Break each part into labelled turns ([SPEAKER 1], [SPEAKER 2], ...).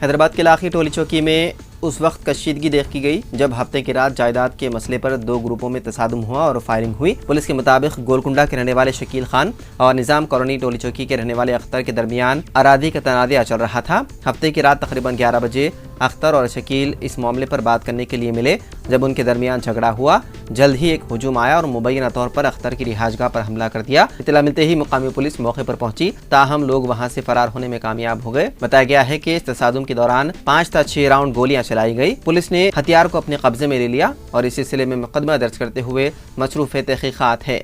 [SPEAKER 1] हैदराबाद के इलाके टोली चौकी में उस वक्त कशीदगी देखी गई जब हफ्ते की रात जायदाद के मसले पर दो ग्रुपों में तसादुम हुआ और फायरिंग हुई। पुलिस के मुताबिक गोलकुंडा के रहने वाले शकील खान और निजाम कॉलोनी टोली चौकी के रहने वाले अख्तर के दरमियान अरादी का तनाज़ा चल रहा था। हफ्ते की रात तकरीबन 11 बजे अख्तर और शकील इस मामले पर बात करने के लिए मिले। जब उनके दरमियान झगड़ा हुआ, जल्द ही एक हुजूम आया और मुबैना तौर पर अख्तर की रिहाजगाह पर हमला कर दिया। इत्तला मिलते ही मुकामी पुलिस मौके पर पहुंची, ताहम लोग वहां से फरार होने में कामयाब हो गए। बताया गया है कि इस तसादुम के दौरान 5 से 6 राउंड गोलियां चलाई गई। पुलिस ने हथियार को अपने कब्जे में ले लिया और इस सिलसिले में मुकदमा दर्ज करते हुए मसरूफ तहकीकात है।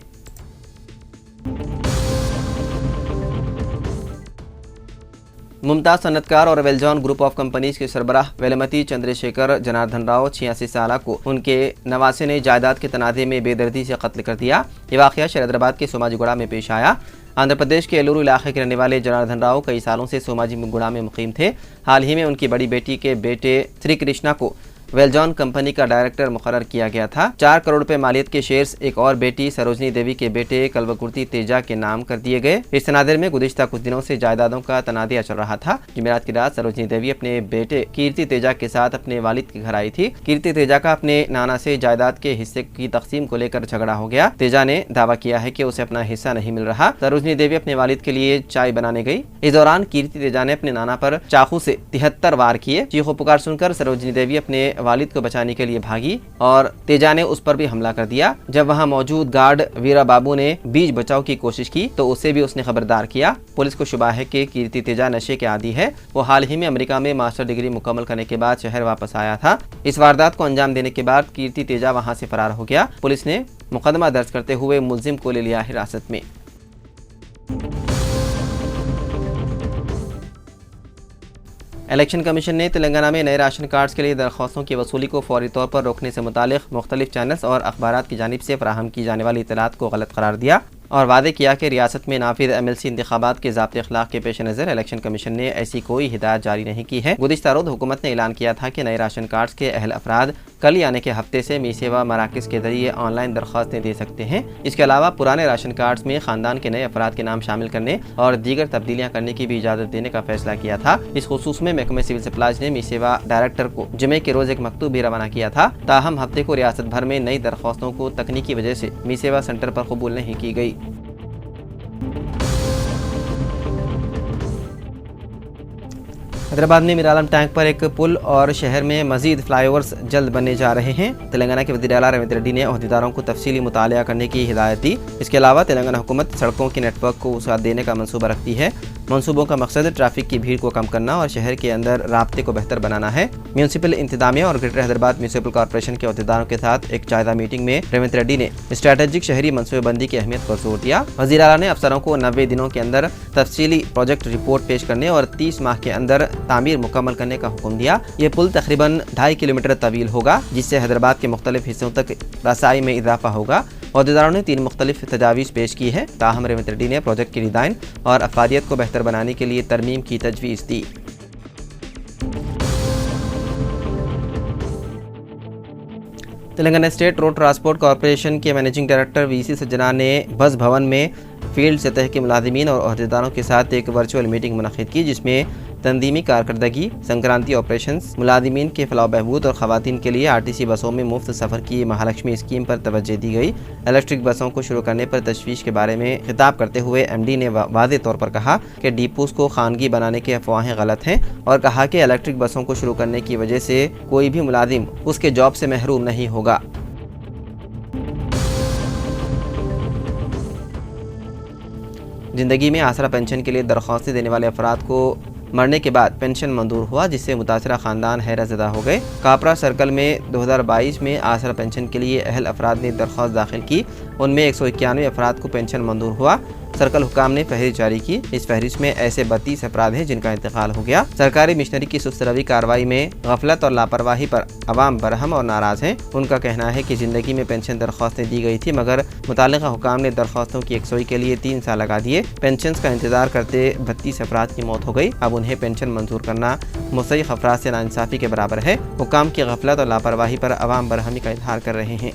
[SPEAKER 1] मुमताज सनतकार और वेलजॉन ग्रुप ऑफ कंपनीज के सरबराह वेलमती चंद्रशेखर जनार्दन राव 86 साल को उनके नवासे ने जायदाद के तनाज़े में बेदर्दी से कत्ल कर दिया। ये वाक़या हैदराबाद के सोमाजीगुड़ा में पेश आया। आंध्र प्रदेश के एलूरू इलाके के रहने वाले जनार्दन राव कई सालों से सोमाजीगुड़ा में मुकीम थे। हाल ही में उनकी बड़ी बेटी के बेटे श्री कृष्णा को वेलजॉन कंपनी का डायरेक्टर मुकर्रर किया गया था। 4 करोड़ रुपए मालियत के शेयर्स एक और बेटी सरोजनी देवी के बेटे कलवकुर्ती तेजा के नाम कर दिए गए। इस तनाज़े में गुज़िश्ता कुछ दिनों से जायदादों का तनाज़ा चल रहा था। जुमेरात की रात सरोजनी देवी अपने बेटे कीर्ति तेजा के साथ अपने वालिद के घर आई थी। कीर्ति तेजा का अपने नाना से जायदाद के हिस्से की तकसीम को लेकर झगड़ा हो गया। तेजा ने दावा किया है कि उसे अपना हिस्सा नहीं मिल रहा। सरोजनी देवी अपने वालिद के लिए चाय बनाने गई। इस दौरान कीर्ति तेजा ने अपने नाना पर चाकू से 73 वार किए। चीखो पुकार सुनकर सरोजनी देवी अपने वालिद को बचाने के लिए भागी और तेजा ने उस पर भी हमला कर दिया। जब वहां मौजूद गार्ड वीरा बाबू ने बीच बचाव की कोशिश की तो उसे भी उसने खबरदार किया। पुलिस को शुबा है कि कीर्ति तेजा नशे के आदी है। वो हाल ही में अमेरिका में मास्टर डिग्री मुकम्मल करने के बाद शहर वापस आया था। इस वारदात को अंजाम देने के बाद कीर्ति तेजा वहां से फरार हो गया। पुलिस ने मुकदमा दर्ज करते हुए मुलजिम को ले लिया हिरासत में। इलेक्शन कमीशन ने तेलंगाना में नए राशन कार्ड्स के लिए दरख्वास्तों की वसूली को फौरी तौर पर रोकने से मुतालिक मुख्तलिफ चैनल्स और अखबारात की जानिब से फराहम की जाने वाली इत्तलात को गलत करार दिया और वादे किया कि रियासत में नाफिज MLC इंतखाबात के ज़ाब्ते अखलाक के पेश नज़र इलेक्शन कमीशन ने ऐसी कोई हिदायत जारी नहीं की है। गुज़िश्ता रोज़ हुकूमत ने ऐलान किया था कि नए राशन कार्ड्स के अहल अफराद कल यानी के हफ्ते से मी सेवा मराकज़ के जरिए ऑनलाइन दरख्वास्तें दे सकते हैं। इसके अलावा पुराने राशन कार्ड्स में ख़ानदान के नए अफराद के नाम शामिल करने और दीगर तब्दीलियाँ करने की भी इजाज़त देने का फैसला किया था। इस खुसूस में महकमे सिविल सप्लाईज ने मी सेवा डायरेक्टर को जुमे के रोज़ एक मकतूब भी रवाना किया था। ताहम हफ्ते को रियासत भर में नई दरख्वास्तों को तकनीकी वजह से मी सेवा सेंटर पर कबूल नहीं की गई। हैदराबाद में मीरालम टैंक पर एक पुल और शहर में मजीद फ्लाईओवर्स जल्द बनने जा रहे हैं। तेलंगाना के वज़ीर आला रेवंत रेड्डी ने अहदेदारों को तफसीली मुतालिया करने की हिदायत दी। इसके अलावा तेलंगाना हुकूमत सड़कों के नेटवर्क को वसअत देने का मंसूबा रखती है। मंसूबों का मकसद ट्रैफिक की भीड़ को कम करना और शहर के अंदर राब्ते को बेहतर बनाना है। म्यूनसिपल इंतजामिया और ग्रेटर हैदराबाद म्यूनसिपल कॉर्पोरेशन के अहदेदारों के साथ एक जायजा मीटिंग में रेवंत रेड्डी ने स्ट्रैटेजिक शहरी मनसूबेबंदी की अहमियत पर जोर दिया। वज़ीर आला ने अफसरों को 90 दिनों के अंदर तफसीली प्रोजेक्ट रिपोर्ट पेश करने और 30 माह के अंदर तामीर मुकम्मल करने का हुक्म दिया। ये पुल तकरीबन 2.5 किलोमीटर तवील होगा, जिससे हैदराबाद के मुख्तलिफ हिस्सों तक रसाई में इजाफा होगा। अहदेदारों ने 3 मुख्तलिफ तजावीज़ पेश की है। ताहम रेवंत रेड्डी ने प्रोजेक्ट की डिज़ाइन और अफादियत को बेहतर बनाने के लिए तरमीम की तजवीज़ दी। Telangana state road transport corporation के मैनेजिंग डायरेक्टर VC सज्जना ने बस भवन में फील्ड सतह के मुलाजिमीन और अहदेदारों के साथ एक वर्चुअल मीटिंग मुनक़िद की, जिसमें तंजीमी कारकर्दगी, संक्रांति ऑपरेशंस, मुलाजिमीन के फलाह बहबूद और ख़वातीन के लिए RTC बसों में मुफ्त सफ़र की महालक्ष्मी स्कीम पर तवज्जो दी गई। इलेक्ट्रिक बसों को शुरू करने पर तशवीश के बारे में खिताब करते हुए MD ने वाज़ेह तौर पर कहा कि डिपोज़ को खानगी बनाने की अफवाहें गलत हैं और कहा कि इलेक्ट्रिक बसों को शुरू करने की वजह से कोई भी मुलाजिम उसके जॉब से महरूम नहीं होगा। ज़िंदगी में आसरा पेंशन के लिए दरख्वास्तें देने वाले अफराद को मरने के बाद पेंशन मंजूर हुआ, जिससे मुतासरा ख़ानदान हैरत ज़दा हो गए। कापरा सर्कल में 2022 में आसरा पेंशन के लिए अहल अफराद ने दरख्वास्त दाखिल की। उनमें 191 अफराद को पेंशन मंजूर हुआ। सर्कल हुकाम ने फहरिस्त जारी की। इस फहरिस्त में ऐसे 32 अपराध हैं जिनका इंतकाल हो गया। सरकारी मिशनरी की सुस्त रवी कार्रवाई में गफलत और लापरवाही पर अवाम बरहम और नाराज हैं। उनका कहना है कि जिंदगी में पेंशन दरख्वास्तें दी गई थी, मगर मुतालिका हुकाम ने दरख्वास्तों की यकसोई के लिए 3 साल लगा दिए। पेंशन का इंतजार करते 32 अफराद की मौत हो गई। अब उन्हें पेंशन मंजूर करना मुस्तहिक़ अफराद से नाइंसाफ़ी के बराबर है। हुकाम की गफलत और लापरवाही पर अवाम बरहमी का इजहार कर रहे हैं।